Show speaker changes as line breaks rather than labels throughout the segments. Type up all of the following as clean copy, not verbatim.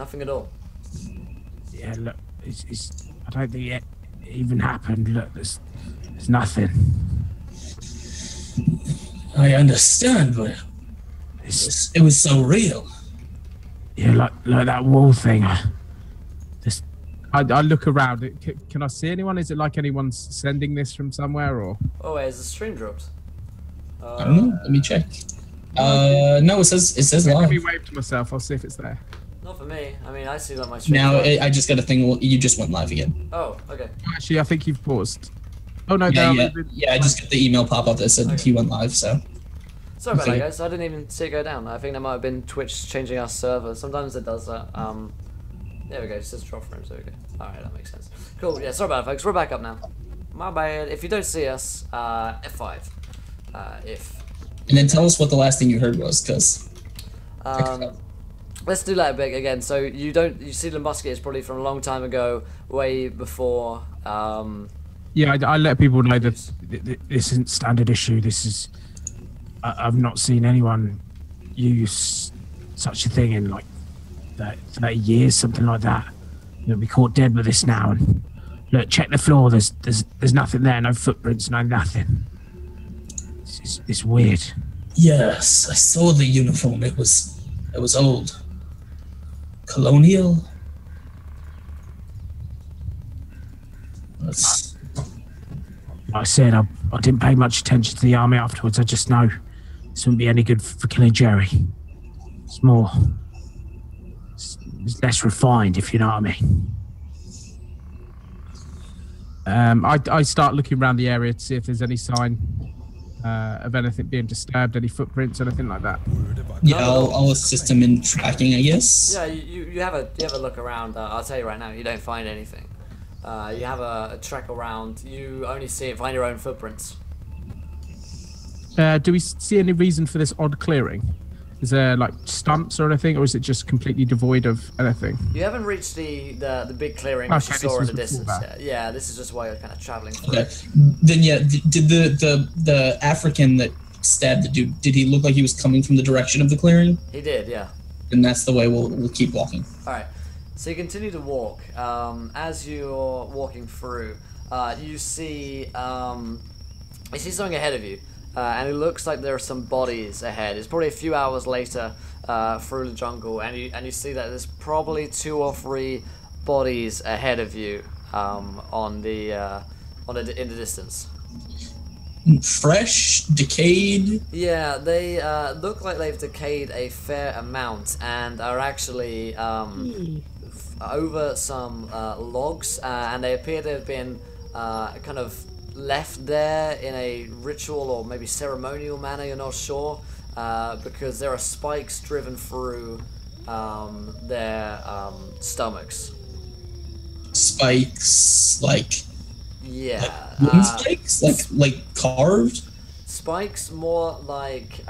nothing at all.
Yeah, look, I don't think it even happened. Look, there's nothing.
I understand, but it was so real.
Yeah, like that wall thing. I look around. Can I see anyone? Is it like anyone's sending this from somewhere, or?
Oh wait, is the stream dropped?
I don't know. Let me check. No, it says live.
Let me wave to myself. I'll see if it's there.
Not for me. I mean, I see that my stream.
Now I just got a thing. Well, you just went live again.
Oh, okay.
Actually, I think you've paused. Oh no,
yeah. I just got the email pop up that said he went live. So.
Sorry about that, guys. I didn't even see it go down. I think that might have been Twitch changing our server. Sometimes it does that. There we go. It says drop frames. There we go. All right, that makes sense. Cool. Yeah. Sorry about it, folks. We're back up now. My bad. If you don't see us, F5. If.
And then tell us what the last thing you heard was, because.
Let's do that a bit again. So you see the musket is probably from a long time ago, way before.
Yeah, I let people know that this isn't standard issue. This is. I've not seen anyone use such a thing in like 30 years, something like that. You'll be caught dead with this now. And look, check the floor. There's nothing there. No footprints. No nothing. It's weird.
Yes, I saw the uniform. It was old. Colonial.
Like I said, I didn't pay much attention to the army afterwards. I just know this wouldn't be any good for killing Jerry. It's more... It's less refined, if you know what I mean. I start looking around the area to see if there's any sign of anything being disturbed, any footprints, anything like that.
Yeah, I'll assist him in tracking, I guess.
Yeah, you have a look around. I'll tell you right now, you don't find anything. You have a trek around. You only find your own footprints.
Do we see any reason for this odd clearing? Is there like stumps or anything, or is it just completely devoid of anything?
You haven't reached the big clearing which you saw in the distance yet. Yeah, this is just why you're kind of traveling through.
Okay. Then yeah, did the African that stabbed the dude, did he look like he was coming from the direction of the clearing?
He did, yeah.
And that's the way we'll keep walking.
All right. So you continue to walk. As you're walking through, you see something ahead of you. And it looks like there are some bodies ahead. It's probably a few hours later through the jungle, and you see that there's probably 2 or 3 bodies ahead of you in the distance.
Fresh, decayed.
Yeah, they look like they've decayed a fair amount and are actually over some logs, and they appear to have been kind of left there in a ritual or maybe ceremonial manner, you're not sure, because there are spikes driven through their stomachs.
Spikes, like...
Yeah.
Like wooden spikes? Like carved?
Spikes more like,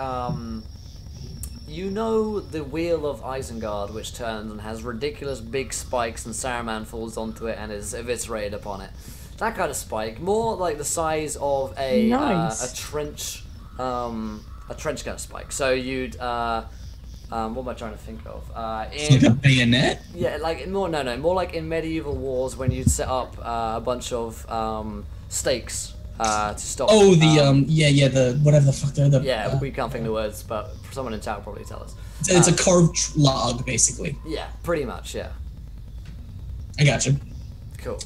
you know the wheel of Isengard, which turns and has ridiculous big spikes, and Saruman falls onto it and is eviscerated upon it. That kind of spike, more like the size of a trench kind of spike. So you'd what am I trying to think of?
Like a bayonet?
Yeah, like more like in medieval wars when you'd set up a bunch of stakes to stop.
Oh, the whatever the fuck they're the.
Yeah, we can't think of the words, but someone in chat will probably tell us.
It's a carved log, basically.
Yeah, pretty much. Yeah.
I gotcha.
Cool.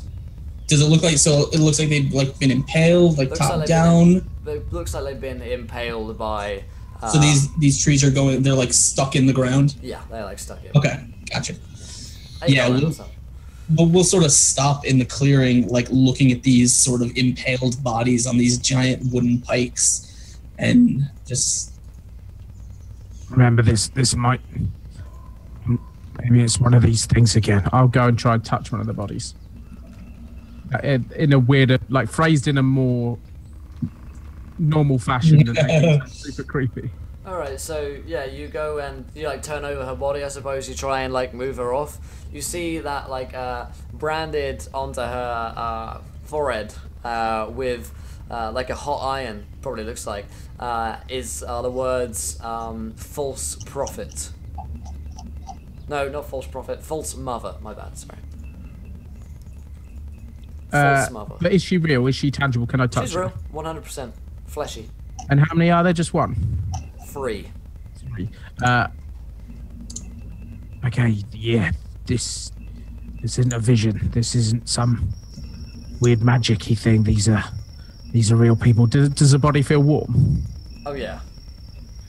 Does it look like it looks like they've like been impaled, like top down?
It looks like they've been impaled by.
So these trees are they're like stuck in the ground.
Yeah, they're like stuck in.
Okay, gotcha. Yeah, we'll sort of stop in the clearing, like looking at these sort of impaled bodies on these giant wooden pikes, and just
remember this. This might maybe it's one of these things again. I'll go and try and touch one of the bodies. In a weirder, like phrased in a more normal fashion than super creepy.
Alright, so yeah, you go and you like turn over her body, I suppose. You try and like move her off. You see that like branded onto her forehead with like a hot iron, probably looks like, is the words false prophet. No, not false prophet. False mother. My bad. Sorry. False mother.
But is she real? Is she tangible? Can I touch
She's
her?
real. 100%. Fleshy.
And how many are there? Just one?
3.
3. Okay, yeah. This isn't a vision. This isn't some weird magic-y thing. These are real people. Does the body feel warm?
Oh, yeah.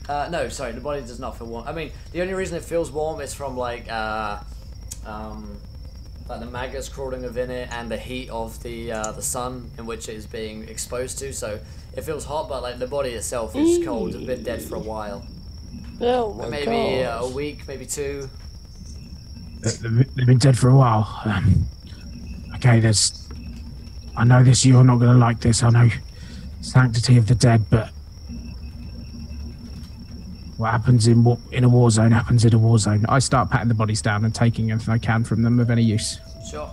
No, sorry, the body does not feel warm. I mean, the only reason it feels warm is from, like the maggots crawling within it and the heat of the sun in which it is being exposed to. So it feels hot, but, like, the body itself is cold. It's been dead for a while.
Oh my
Maybe
God.
a week, maybe 2.
They've been dead for a while. Okay, I know this. You're not going to like this. I know sanctity of the dead, but what happens in a war zone happens in a war zone. I start patting the bodies down and taking everything I can from them of any use.
Sure.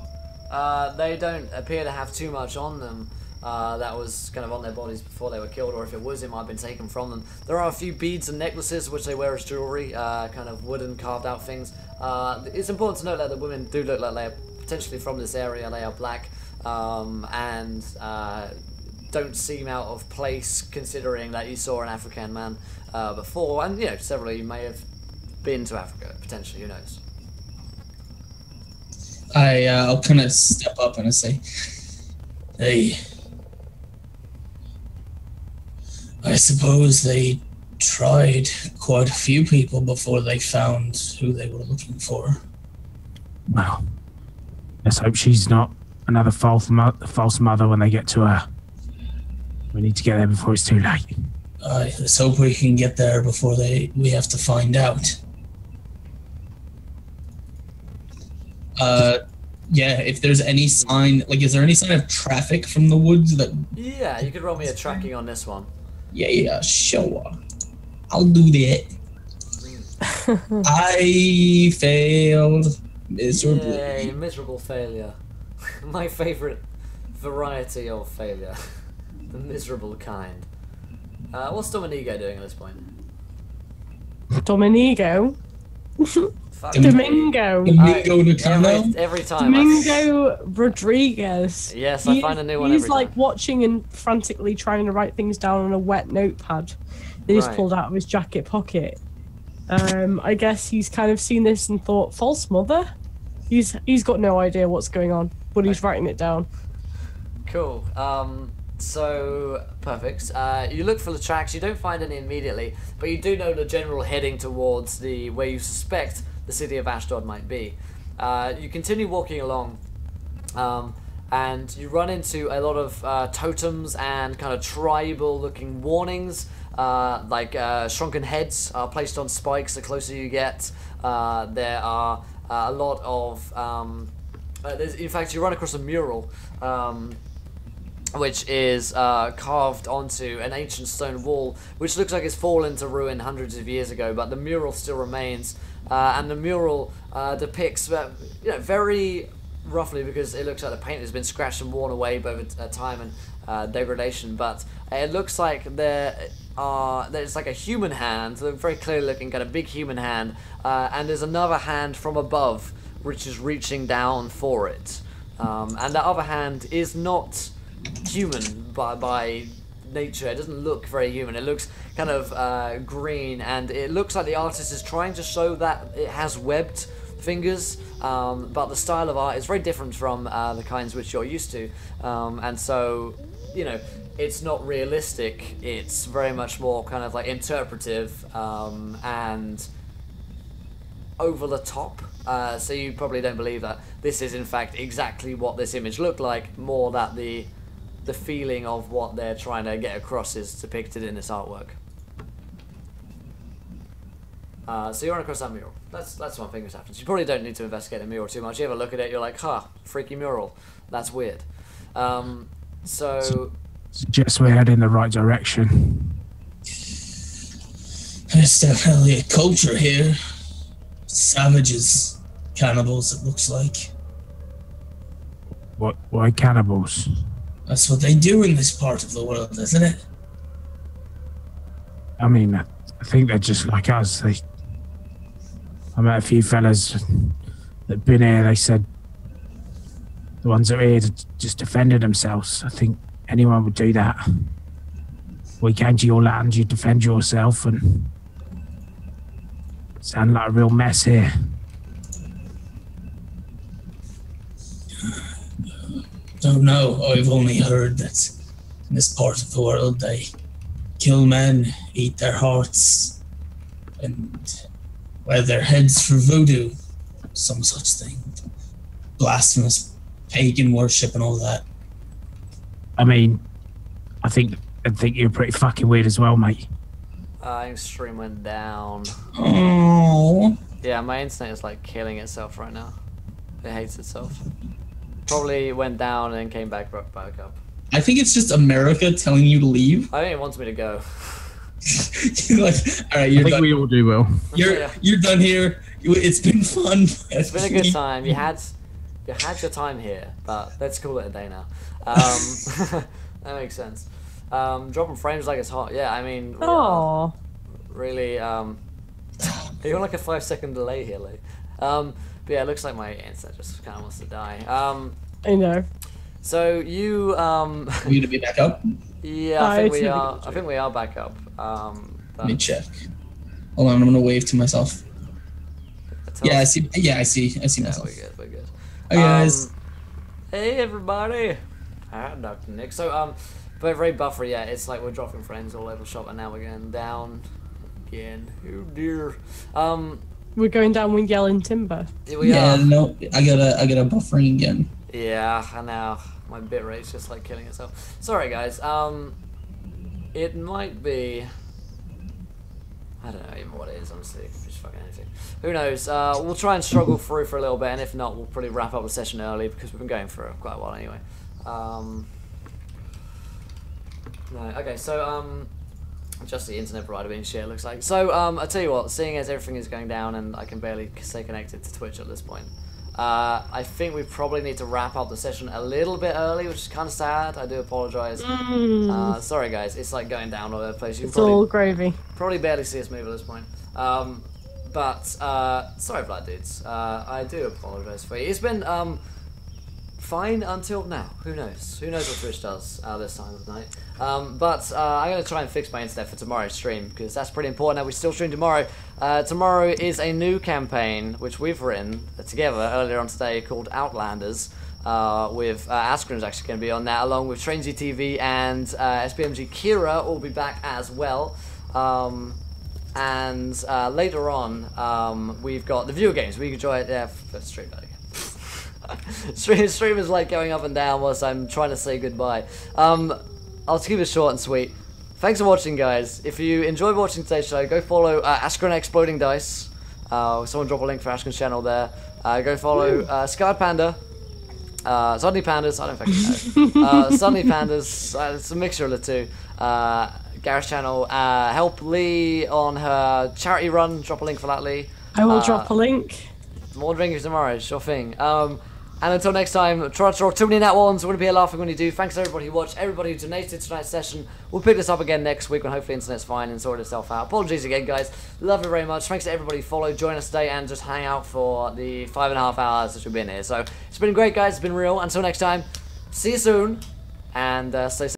They don't appear to have too much on them. That was kind of on their bodies before they were killed, or if it was, it might have been taken from them. There are a few beads and necklaces which they wear as jewelry, kind of wooden carved out things. It's important to note that the women do look like they are potentially from this area. They are black and don't seem out of place considering that you saw an African man before, and several of you may have been to Africa potentially. Who knows?
I'll kind of step up and I say, "Hey, I suppose they tried quite a few people before they found who they were looking for."
Well, let's hope she's not another false mother when they get to her. We need to get there before it's too late.
Let's hope we can get there before we have to find out. Yeah, if there's any sign, like, is there any sign of traffic from the woods that...
Yeah, you could roll me a tracking on this one.
Yeah, sure. I'll do that. I failed miserably.
Yay, miserable failure. My favourite variety of failure. The miserable kind. What's Dominigo doing at this point?
Dominigo?
Fuck
Domingo.
Domingo Nicano?
Every time.
Domingo Rodriguez.
Yes, I find a new one
He's
every time.
like watching and frantically trying to write things down on a wet notepad that he's
Right.
pulled out of his jacket pocket. I guess he's kind of seen this and thought, false mother? He's got no idea what's going on, but he's writing it down.
Cool. So, perfect. You look for the tracks, you don't find any immediately, but you do know the general heading towards where you suspect the city of Ashdod might be. You continue walking along, and you run into a lot of totems and kind of tribal-looking warnings, like shrunken heads are placed on spikes the closer you get. There are a lot of... in fact, you run across a mural, which is carved onto an ancient stone wall, which looks like it's fallen to ruin hundreds of years ago, but the mural still remains. And the mural depicts, very roughly, because it looks like the paint has been scratched and worn away by time and degradation, but it looks like there's like a human hand, a very clearly looking kind of big human hand, and there's another hand from above which is reaching down for it. And the other hand is not human by nature. It doesn't look very human. It looks kind of green, and it looks like the artist is trying to show that it has webbed fingers, but the style of art is very different from the kinds which you're used to, and so it's not realistic. It's very much more kind of like interpretive and over the top, so you probably don't believe that this is in fact exactly what this image looked like, more that the feeling of what they're trying to get across is depicted in this artwork. So you run across that mural. That's one thing that happens. You probably don't need to investigate a mural too much. You have a look at it, you're like, freaky mural. That's weird. So
Suggest we're heading in the right direction.
There's definitely a culture here. Savages. Cannibals, it looks like.
Why cannibals?
That's what they do in this part of the world, isn't it?
I mean, I think they're just like us. I met a few fellas that've been here. They said the ones that are here just defended themselves. I think anyone would do that. We came to your land, you defend yourself, and sound like a real mess here.
Don't know. I've only heard that in this part of the world they kill men, eat their hearts, and wear their heads for voodoo, some such thing. Blasphemous pagan worship and all that.
I mean, I think you're pretty fucking weird as well, mate.
I think stream went down.
Oh.
Yeah, my internet is like killing itself right now. It hates itself. Probably went down and came back up.
I think it's just America telling you to leave.
I think it wants me to go.
You're like, all right, you're
I think
done.
we all do well.
You're done here. It's been fun.
It's been a good time. You had your time here, but let's call it a day now. That makes sense. Dropping frames like it's hot. Yeah, I mean,
Oh.
really. You're on like a 5-second delay here, Lee. But yeah, it looks like my internet just kind of wants to die.
I know.
So you
Are you gonna be back up?
yeah, I think we are. I think we are back up.
Let me check. Hold on, I'm gonna wave to myself. Yeah, I see. Yeah, I see. I see
Yeah,
myself.
we're good.
Hi guys.
Hey everybody. Alright, Dr. Nick. So but very buffer. Yeah, it's like we're dropping frames all over the shop, and now we're going down again. Oh dear.
We're going down with yelling timber.
Here we
Yeah,
are.
no, I gotta buffering again.
Yeah, I know. My bitrate's just like killing itself. Sorry guys. It might be. I don't know even what it is, honestly. Just fucking anything. Who knows? We'll try and struggle through for a little bit, and if not, we'll probably wrap up the session early because we've been going for quite a while anyway. No, okay, so just the internet provider being shit, looks like. So I tell you what, seeing as everything is going down and I can barely stay connected to Twitch at this point, I think we probably need to wrap up the session a little bit early, which is kind of sad. I do apologize. Sorry guys, it's like going down all over the place. You
It's
can
all gravy.
probably barely see us move at this point. But sorry for that, dudes. I do apologize for you. It's been fine until now. Who knows? Who knows what Twitch does this time of night? But I'm going to try and fix my internet for tomorrow's stream because that's pretty important that we still stream tomorrow. Tomorrow is a new campaign which we've written together earlier on today called Outlanders. With Askren's actually going to be on that, along with Train GTV and SPMG Kira will be back as well. And later on, we've got the video games. We can enjoy it. Yeah, stream that again. Stream is like going up and down whilst I'm trying to say goodbye. I'll keep it short and sweet. Thanks for watching, guys. If you enjoyed watching today's show, go follow Askren Exploding Dice. Someone drop a link for Askren's channel there. Go follow Scarred Panda. Suddenly Pandas, I don't fucking know. Suddenly Pandas, it's a mixture of the two. Gareth's channel. Help Lee on her charity run. Drop a link for that, Lee.
I will drop a link.
More drinking tomorrow, sure thing. And until next time, try to rock too many nat ones. We're going to be here laughing when you do. Thanks to everybody who watched, everybody who donated to tonight's session. We'll pick this up again next week when hopefully internet's fine and sort itself out. Apologies again, guys. Love you very much. Thanks to everybody who followed, join us today, and just hang out for the 5.5 hours that we've been here. So it's been great, guys. It's been real. Until next time, see you soon, and stay safe.